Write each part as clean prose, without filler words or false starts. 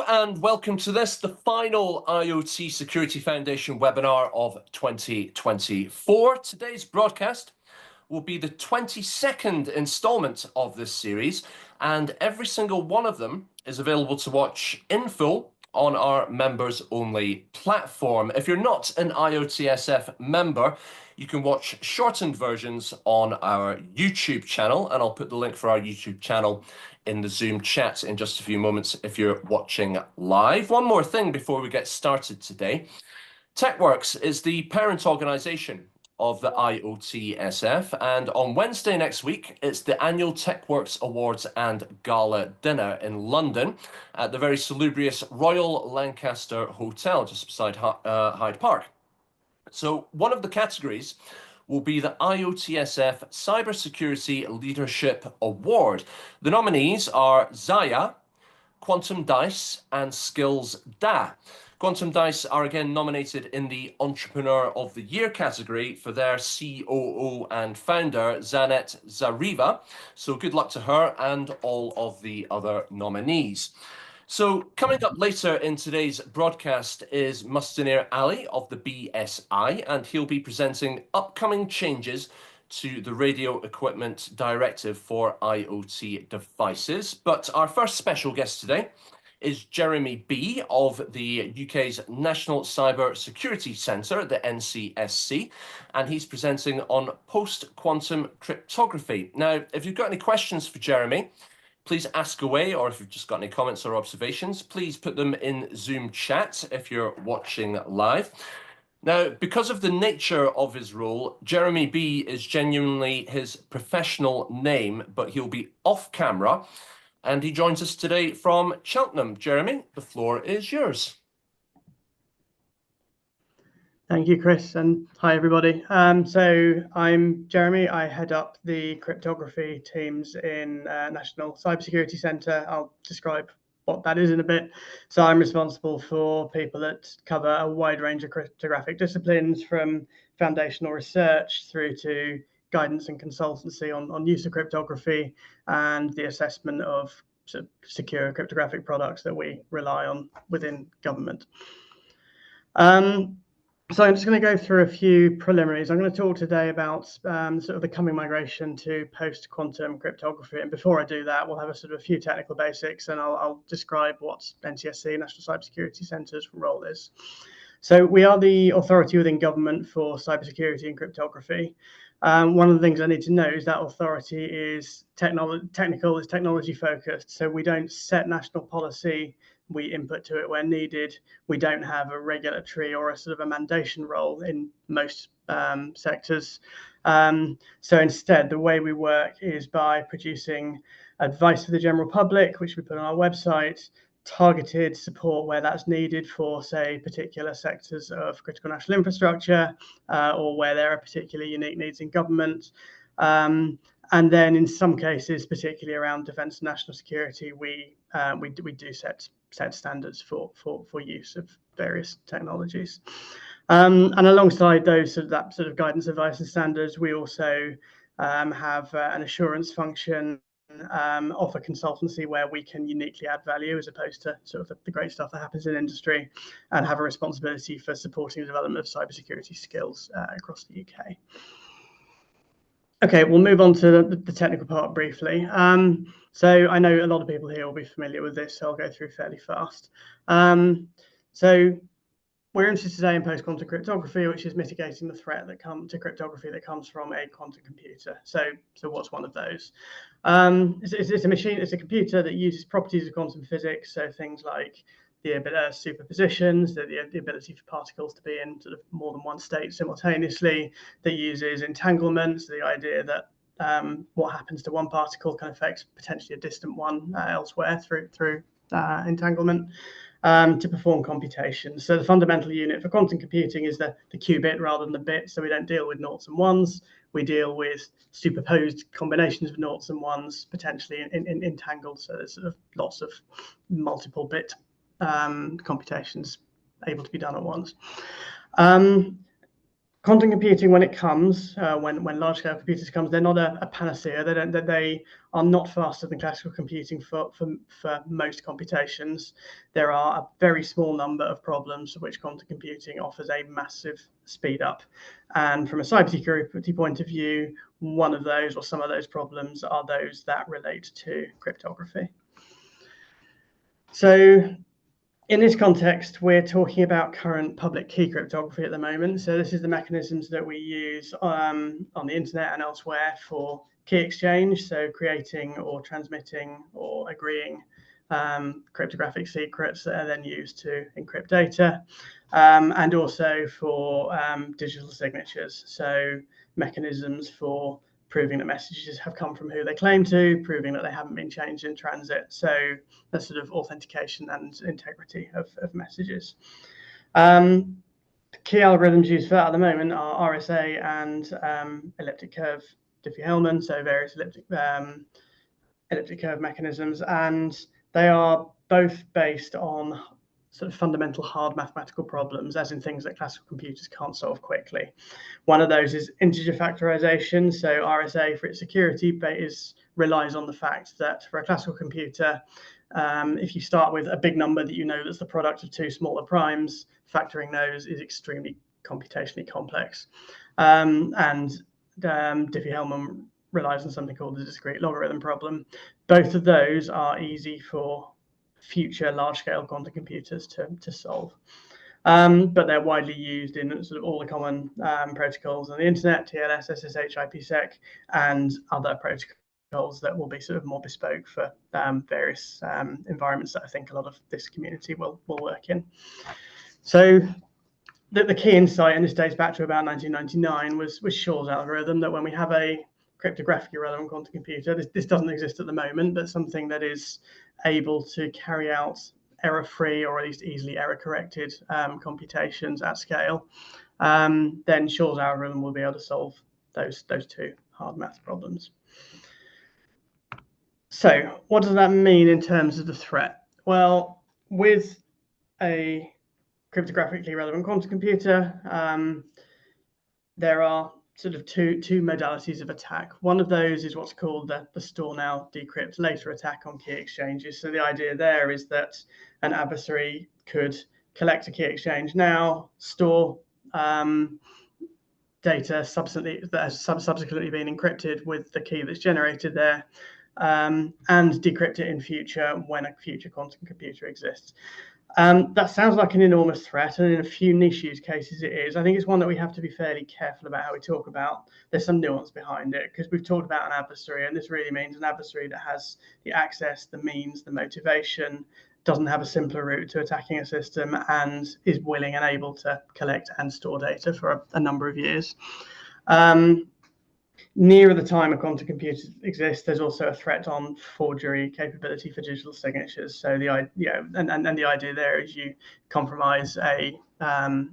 and welcome to the final IoT Security Foundation webinar of 2024. Today's broadcast will be the 22nd installment of this series, and every single one of them is available to watch in full on our members-only platform. If you're not an IoTSF member, you can watch shortened versions on our YouTube channel, and I'll put the link for our YouTube channel in the Zoom chat in just a few moments if you're watching live. One more thing before we get started today. TechWorks is the parent organization of the IoTSF, and on Wednesday next week, it's the annual TechWorks Awards and Gala Dinner in London at the very salubrious Royal Lancaster Hotel just beside Hyde Park. So one of the categories will be the IoTSF Cybersecurity Leadership Award. The nominees are Zaya, Quantum Dice, and Skills Da. Quantum Dice are again nominated in the Entrepreneur of the Year category for their COO and founder, Zanet Zariva. So good luck to her and all of the other nominees. So coming up later in today's broadcast is Mustanir Ali of the BSI, and he'll be presenting upcoming changes to the Radio Equipment Directive for IoT devices. But our first special guest today is Jeremy B of the UK's National Cyber Security Centre, the NCSC, and he's presenting on post-quantum cryptography. Now, if you've got any questions for Jeremy, please ask away, or if you've just got any comments or observations, please put them in Zoom chat if you're watching live. Now, because of the nature of his role, Jeremy B is genuinely his professional name, but he'll be off camera, and he joins us today from Cheltenham. Jeremy, the floor is yours. Thank you, Chris, and hi, everybody. So I'm Jeremy. I head up the cryptography teams in National Cybersecurity Centre. I'll describe what that is in a bit. So I'm responsible for people that cover a wide range of cryptographic disciplines, from foundational research through to guidance and consultancy on use of cryptography and the assessment of secure cryptographic products that we rely on within government. So I'm just going to go through a few preliminaries. I'm going to talk today about sort of the coming migration to post-quantum cryptography. And before I do that, we'll have a few technical basics, and I'll describe what NCSC, National Cybersecurity Centre's role is. So we are the authority within government for cybersecurity and cryptography. One of the things I need to know is that authority is technical, is technology focused. So we don't set national policy. We input to it where needed. We don't have a regulatory or a sort of a mandation role in most sectors. So instead, the way we work is by producing advice for the general public, which we put on our website, targeted support where that's needed for, say, particular sectors of critical national infrastructure, or where there are particularly unique needs in government. And then in some cases, particularly around defence and national security, we do set standards for use of various technologies. And alongside those that sort of guidance, advice and standards, we also have an assurance function, offer consultancy where we can uniquely add value as opposed to sort of the great stuff that happens in industry, and have a responsibility for supporting the development of cybersecurity skills across the UK. Okay, we'll move on to the technical part briefly. So I know a lot of people here will be familiar with this, so I'll go through fairly fast. So we're interested today in post-quantum cryptography, which is mitigating the threat that to cryptography that comes from a quantum computer. So what's one of those? It's a computer that uses properties of quantum physics, so things like the superpositions, the ability for particles to be in sort of more than one state simultaneously, that uses entanglements, the idea that what happens to one particle can affect potentially a distant one elsewhere through entanglement, to perform computations. So the fundamental unit for quantum computing is the qubit rather than the bit. So we don't deal with noughts and ones. We deal with superposed combinations of noughts and ones, potentially entangled. So there's sort of lots of multiple bit computations able to be done at once. Quantum computing, when it comes, when large-scale computers comes, they're not a panacea. They are not faster than classical computing for most computations. There are a very small number of problems for which quantum computing offers a massive speed up. And from a cybersecurity point of view, one of those or some of those problems are those that relate to cryptography. So in this context, we're talking about current public key cryptography at the moment. So this is the mechanisms that we use on the internet and elsewhere for key exchange, so creating or transmitting or agreeing cryptographic secrets that are then used to encrypt data, and also for digital signatures, so mechanisms for proving that messages have come from who they claim to, proving that they haven't been changed in transit. So the sort of authentication and integrity of messages. Key algorithms used for that at the moment are RSA and elliptic curve Diffie-Hellman, so various elliptic curve mechanisms, and they are both based on sort of fundamental hard mathematical problems, as in things that classical computers can't solve quickly. One of those is integer factorization. So RSA, for its security, relies on the fact that for a classical computer, if you start with a big number that you know that's the product of two smaller primes, factoring those is extremely computationally complex. And Diffie-Hellman relies on something called the discrete logarithm problem. Both of those are easy for future large-scale quantum computers to solve. But they're widely used in sort of all the common protocols on the internet, TLS, SSH, IPsec, and other protocols that will be sort of more bespoke for various environments that I think a lot of this community will work in. So the key insight, and this dates back to about 1999, was Shor's algorithm, that when we have a cryptographically relevant quantum computer, this doesn't exist at the moment, but something that is able to carry out error-free or at least easily error-corrected computations at scale, then Shor's algorithm will be able to solve those two hard math problems. So what does that mean in terms of the threat? Well, with a cryptographically relevant quantum computer, there are sort of two modalities of attack. One of those is what's called the store now, decrypt later attack on key exchanges. So the idea there is that an adversary could collect a key exchange now, store data that has subsequently been encrypted with the key that's generated there, and decrypt it in future when a future quantum computer exists. That sounds like an enormous threat, and in a few niche use cases it is. I think it's one that we have to be fairly careful about how we talk about. There's some nuance behind it, because we've talked about an adversary, and this really means an adversary that has the access, the means, the motivation, doesn't have a simpler route to attacking a system, and is willing and able to collect and store data for a number of years. Nearer the time a quantum computer exists, there's also a threat on forgery capability for digital signatures. So the idea there is you compromise a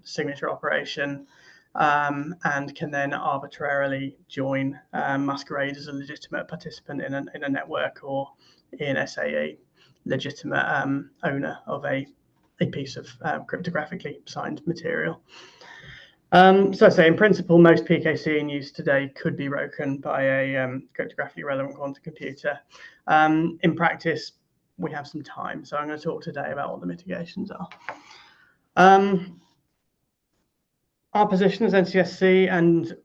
signature operation and can then arbitrarily join masquerade as a legitimate participant in a network, or in SAE, legitimate owner of a piece of cryptographically signed material. So I say, in principle, most PKC in use today could be broken by a cryptographically relevant quantum computer. In practice, we have some time, so I'm going to talk today about what the mitigations are. Our position as NCSC, and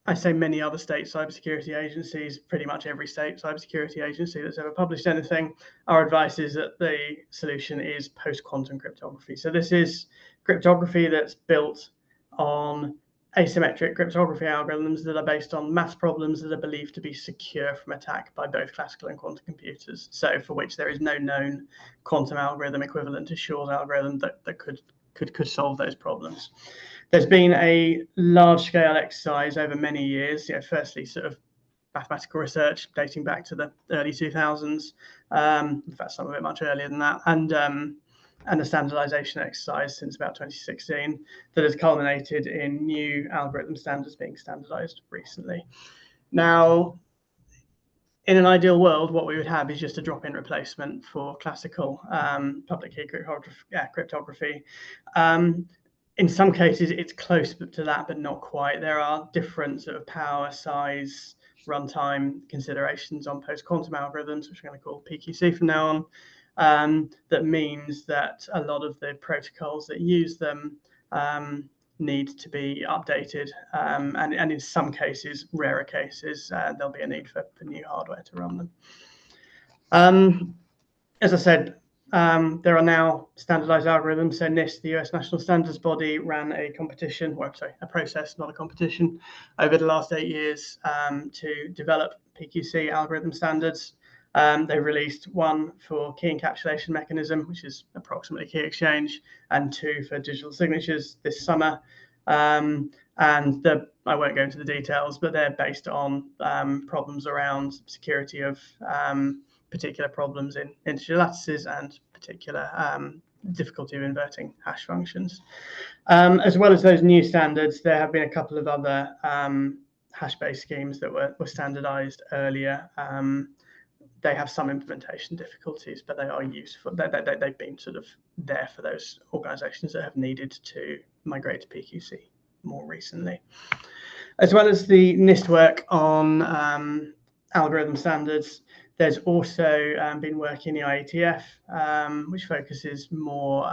I say many other state cybersecurity agencies, pretty much every state cybersecurity agency that's ever published anything, our advice is that the solution is post-quantum cryptography. So this is cryptography that's built on asymmetric cryptography algorithms that are based on math problems that are believed to be secure from attack by both classical and quantum computers. So for which there is no known quantum algorithm equivalent to Shor's algorithm that could solve those problems. There's been a large-scale exercise over many years. Firstly, sort of mathematical research dating back to the early 2000s. In fact, some of it much earlier than that, and the standardization exercise since about 2016 that has culminated in new algorithm standards being standardized recently. Now, in an ideal world, what we would have is just a drop-in replacement for classical public key cryptography. In some cases, it's close to that, but not quite. There are different sort of power, size, runtime considerations on post-quantum algorithms, which we're going to call PQC from now on. That means that a lot of the protocols that use them need to be updated, and in some cases, rarer cases, there'll be a need for new hardware to run them. As I said, there are now standardized algorithms. So NIST, the US National Standards Body, ran a competition, or sorry, a process, not a competition, over the last 8 years to develop PQC algorithm standards. They released one for key encapsulation mechanism, which is approximately key exchange, and 2 for digital signatures this summer. I won't go into the details, but they're based on problems around security of particular problems in integer lattices and particular difficulty of inverting hash functions. As well as those new standards, there have been a couple of other hash-based schemes that were standardized earlier. They have some implementation difficulties, but they are useful. They've been sort of there for those organizations that have needed to migrate to PQC more recently. As well as the NIST work on algorithm standards, there's also been work in the IoTSF, which focuses more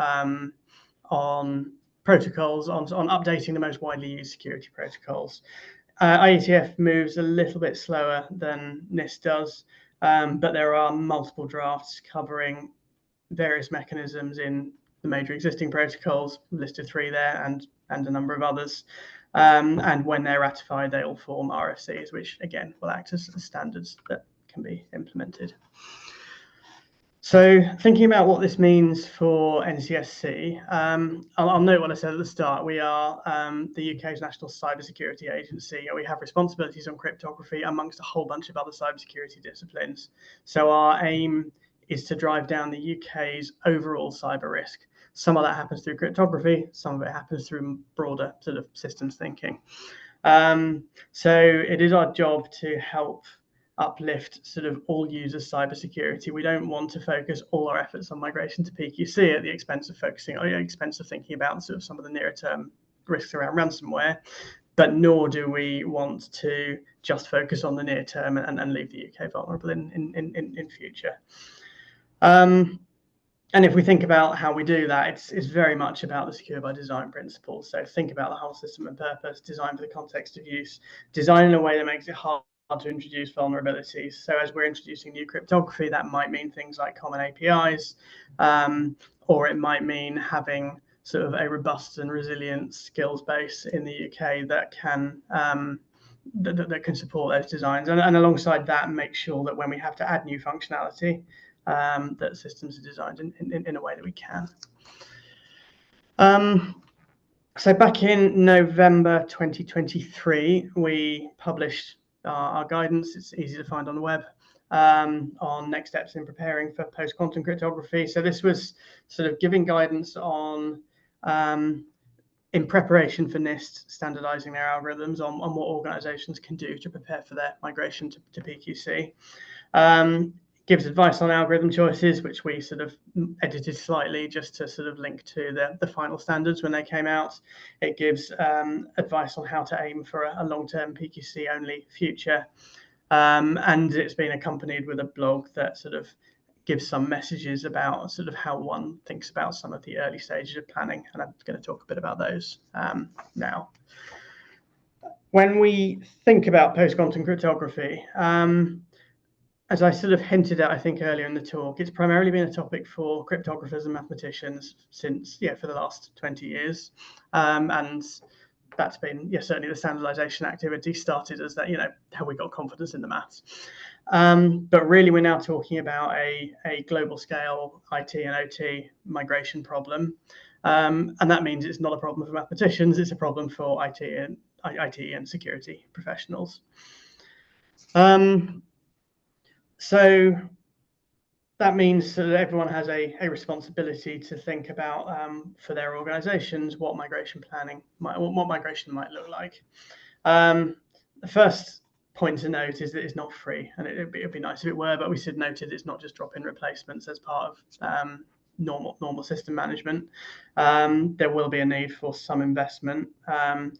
on protocols, on updating the most widely used security protocols. IoTSF moves a little bit slower than NIST does, but there are multiple drafts covering various mechanisms in the major existing protocols, listed 3 there, and a number of others. And when they're ratified, they all form RFCs, which again will act as standards that can be implemented. So thinking about what this means for NCSC, I'll note what I said at the start. We are the UK's National Cybersecurity Agency, and we have responsibilities on cryptography amongst a whole bunch of other cybersecurity disciplines. So our aim is to drive down the UK's overall cyber risk. Some of that happens through cryptography, some of it happens through broader sort of systems thinking. So it is our job to help uplift sort of all users' cybersecurity. We don't want to focus all our efforts on migration to PQC at the expense of thinking about sort of some of the nearer term risks around ransomware, but nor do we want to just focus on the near term and leave the UK vulnerable in future. And if we think about how we do that, it's very much about the secure by design principles. So think about the whole system and purpose, design for the context of use, design in a way that makes it hard to introduce vulnerabilities. So as we're introducing new cryptography, that might mean things like common APIs, or it might mean having sort of a robust and resilient skills base in the UK that can that can support those designs, and alongside that, make sure that when we have to add new functionality, that systems are designed in a way that we can. So back in November 2023, we published our guidance. It's easy to find on the web, on next steps in preparing for post-quantum cryptography. So this was sort of giving guidance on, in preparation for NIST standardizing their algorithms, on what organizations can do to prepare for their migration to PQC. Gives advice on algorithm choices, which we sort of edited slightly just to sort of link to the final standards when they came out. It gives advice on how to aim for a long-term PQC only future. And it's been accompanied with a blog that sort of gives some messages about sort of how one thinks about some of the early stages of planning. And I'm going to talk a bit about those now. When we think about post-quantum cryptography, as I sort of hinted at, I think earlier in the talk, it's primarily been a topic for cryptographers and mathematicians since, for the last 20 years. And that's been, certainly the standardization activity started as that, how we got confidence in the maths. But really, we're now talking about a global scale IT and OT migration problem. And that means it's not a problem for mathematicians, it's a problem for IT and security professionals. So that means that everyone has a responsibility to think about for their organizations what migration might look like. The first point to note is that it's not free, and it'd be nice if it were, but we should note it's not just drop-in replacements as part of normal system management. There will be a need for some investment, and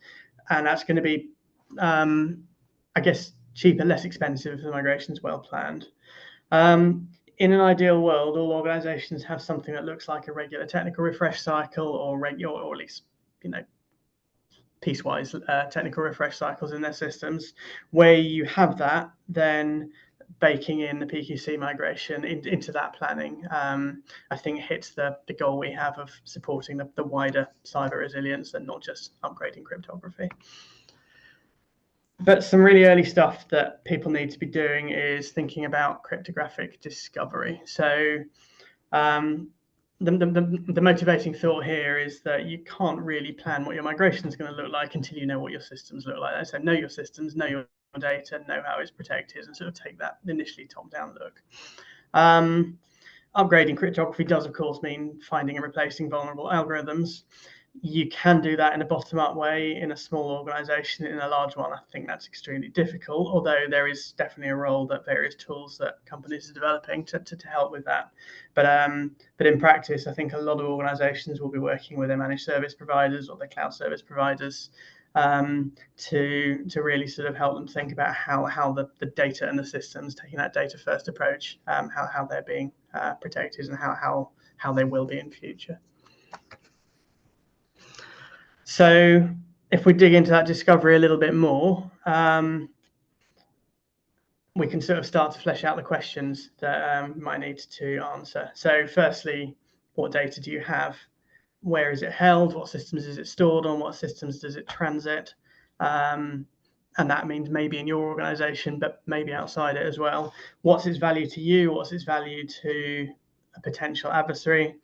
that's going to be, I guess, cheaper, less expensive if the migration is well planned. In an ideal world, all organizations have something that looks like a regular technical refresh cycle, or at least, piecewise technical refresh cycles in their systems. Where you have that, then baking in the PQC migration into that planning, I think hits the goal we have of supporting the wider cyber resilience and not just upgrading cryptography. But some really early stuff that people need to be doing is thinking about cryptographic discovery. So the motivating thought here is that you can't really plan what your migration is going to look like until you know what your systems look like. So know your systems, know your data, know how it's protected, and sort of take that initially top-down look. Upgrading cryptography does, of course, mean finding and replacing vulnerable algorithms. You can do that in a bottom-up way in a small organization. In a large one, I think that's extremely difficult, although there is definitely a role that various tools that companies are developing to help with that. But in practice, I think a lot of organizations will be working with their managed service providers or their cloud service providers to really sort of help them think about how the data and the systems, taking that data first approach, how they're being protected and how they will be in future. So if we dig into that discovery a little bit more, we can sort of start to flesh out the questions that we might need to answer. So firstly, what data do you have? Where is it held? What systems is it stored on? What systems does it transit? And that means maybe in your organization, but maybe outside it as well. What's its value to you? What's its value to a potential adversary?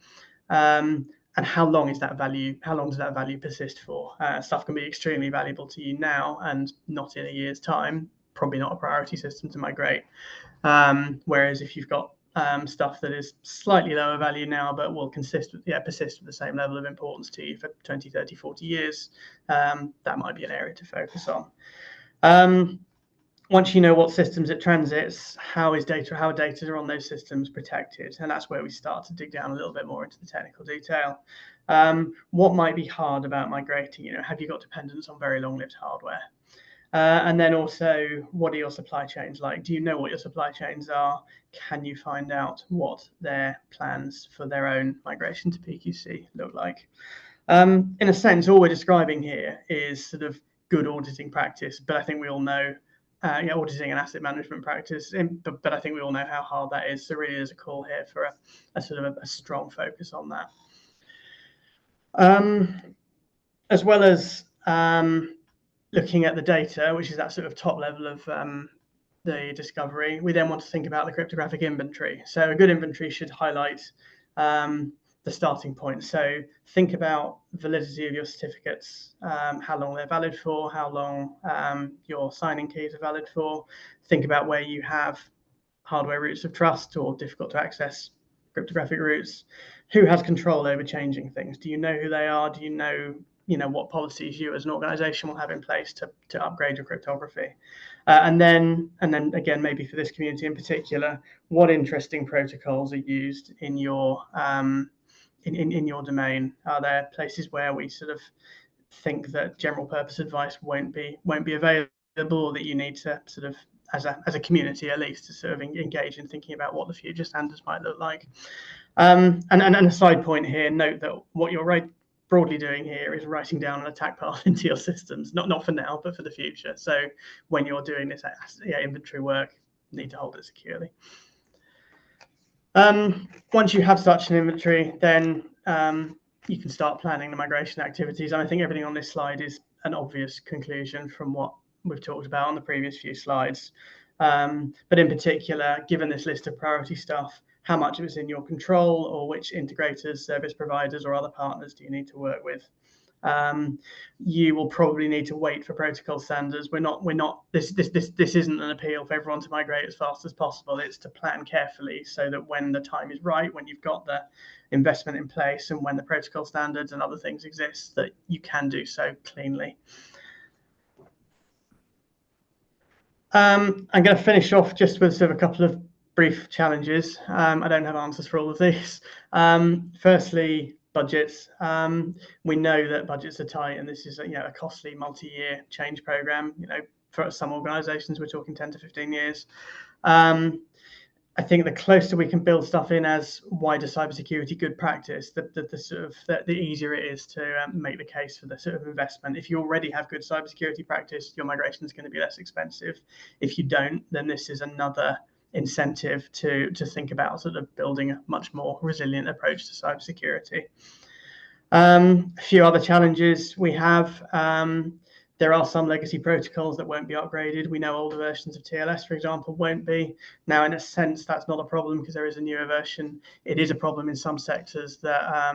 And how long is that value? How long does that value persist for? Stuff can be extremely valuable to you now and not in a year's time. Probably not a priority system to migrate. Whereas if you've got stuff that is slightly lower value now, but will persist with the same level of importance to you for 20, 30, 40 years, that might be an area to focus on. Once you know what systems it transits, how data are on those systems protected, and that's where we start to dig down a little bit more into the technical detail. What might be hard about migrating? Have you got dependence on very long-lived hardware? And then also, what are your supply chains like? Do you know what your supply chains are? Can you find out what their plans for their own migration to PQC look like? In a sense, all we're describing here is sort of good auditing practice, but I think we all know auditing and asset management practice, but I think we all know how hard that is. So really, there's a call here for a sort of a strong focus on that, as well as looking at the data, which is that sort of top level of the discovery. We then want to think about the cryptographic inventory. So a good inventory should highlight the starting point. So think about validity of your certificates, how long they're valid for, how long your signing keys are valid for. Think about where you have hardware roots of trust or difficult to access cryptographic roots. Who has control over changing things? Do you know who they are? Do you know what policies you as an organization will have in place to upgrade your cryptography? And then again, maybe for this community in particular, what interesting protocols are used in your in your domain? Are there places where we sort of think that general purpose advice won't be available, or that you need to sort of, as a community at least, to sort of engage in thinking about what the future standards might look like? And a side point here, note that what you're broadly doing here is writing down an attack path into your systems, not for now, but for the future. So when you're doing this inventory work, you need to hold it securely. Once you have such an inventory, then you can start planning the migration activities. And I think everything on this slide is an obvious conclusion from what we've talked about on the previous few slides. But in particular, given this list of priority stuff, how much of it's in your control, or which integrators, service providers, or other partners do you need to work with? You will probably need to wait for protocol standards. This isn't an appeal for everyone to migrate as fast as possible. It's to plan carefully so that when the time is right, when you've got the investment in place, and when the protocol standards and other things exist, that you can do so cleanly. I'm going to finish off just with sort of a couple of brief challenges. I don't have answers for all of these. Firstly, budgets. We know that budgets are tight, and this is a costly multi-year change program. For some organisations, we're talking 10 to 15 years. I think the closer we can build stuff in as wider cybersecurity good practice, the easier it is to make the case for the sort of investment. If you already have good cybersecurity practice, your migration is going to be less expensive. If you don't, then this is another incentive to think about sort of building a much more resilient approach to cybersecurity. A few other challenges we have. There are some legacy protocols that won't be upgraded. We know older versions of TLS, for example, won't be. Now, in a sense, that's not a problem because there is a newer version. It is a problem in some sectors that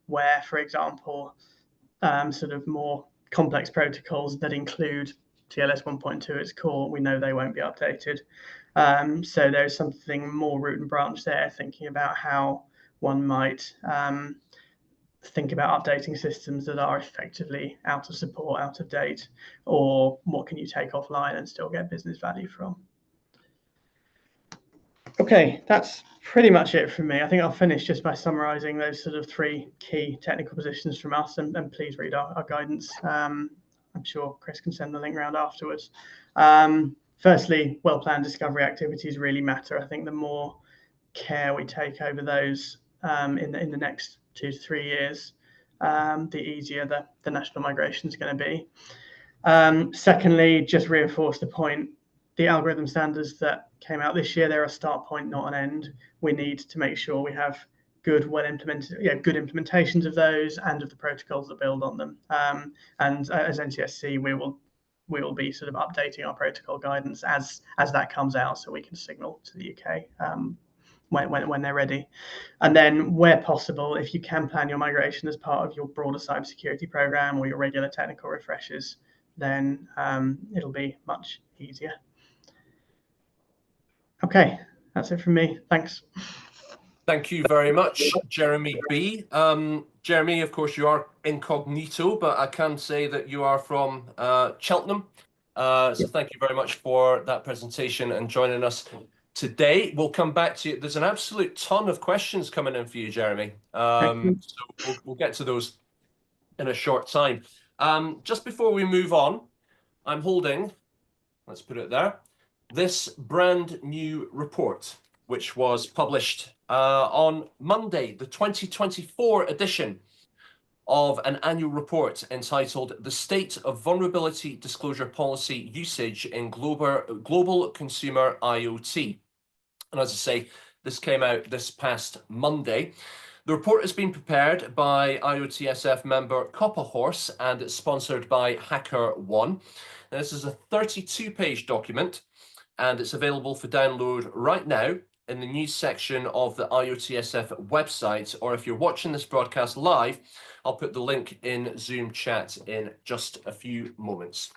where, for example, sort of more complex protocols that include TLS 1.2 at its core, we know they won't be updated. So there's something more root and branch there, thinking about how one might think about updating systems that are effectively out of support, out of date, or what can you take offline and still get business value from. Okay, that's pretty much it from me. I think I'll finish just by summarising those sort of 3 key technical positions from us, and please read our guidance. I'm sure Chris can send the link around afterwards. Firstly, well-planned discovery activities really matter. I think the more care we take over those in the next 2 to 3 years, the easier the national migration is going to be. Secondly, just reinforce the point, the algorithm standards that came out this year, they're a start point, not an end. We need to make sure we have good, good implementations of those and of the protocols that build on them. And as NCSC, we will be sort of updating our protocol guidance as that comes out, so we can signal to the UK when they're ready. And then where possible, if you can plan your migration as part of your broader cybersecurity program or your regular technical refreshes, then it'll be much easier. Okay, that's it from me. Thanks. Thank you very much, Jeremy B. Jeremy, of course, you are incognito, but I can say that you are from Cheltenham. So thank you very much for that presentation and joining us today. We'll come back to you. There's an absolute ton of questions coming in for you, Jeremy. So we'll get to those in a short time. Just before we move on, I'm holding, let's put it there, this brand new report, which was published on Monday, the 2024 edition of an annual report entitled The State of Vulnerability Disclosure Policy Usage in Global Consumer IoT. And as I say, this came out this past Monday. The report has been prepared by IoTSF member Copperhorse and it's sponsored by HackerOne. Now, this is a 32-page document and it's available for download right now in the news section of the IoTSF website, or if you're watching this broadcast live, I'll put the link in Zoom chat in just a few moments.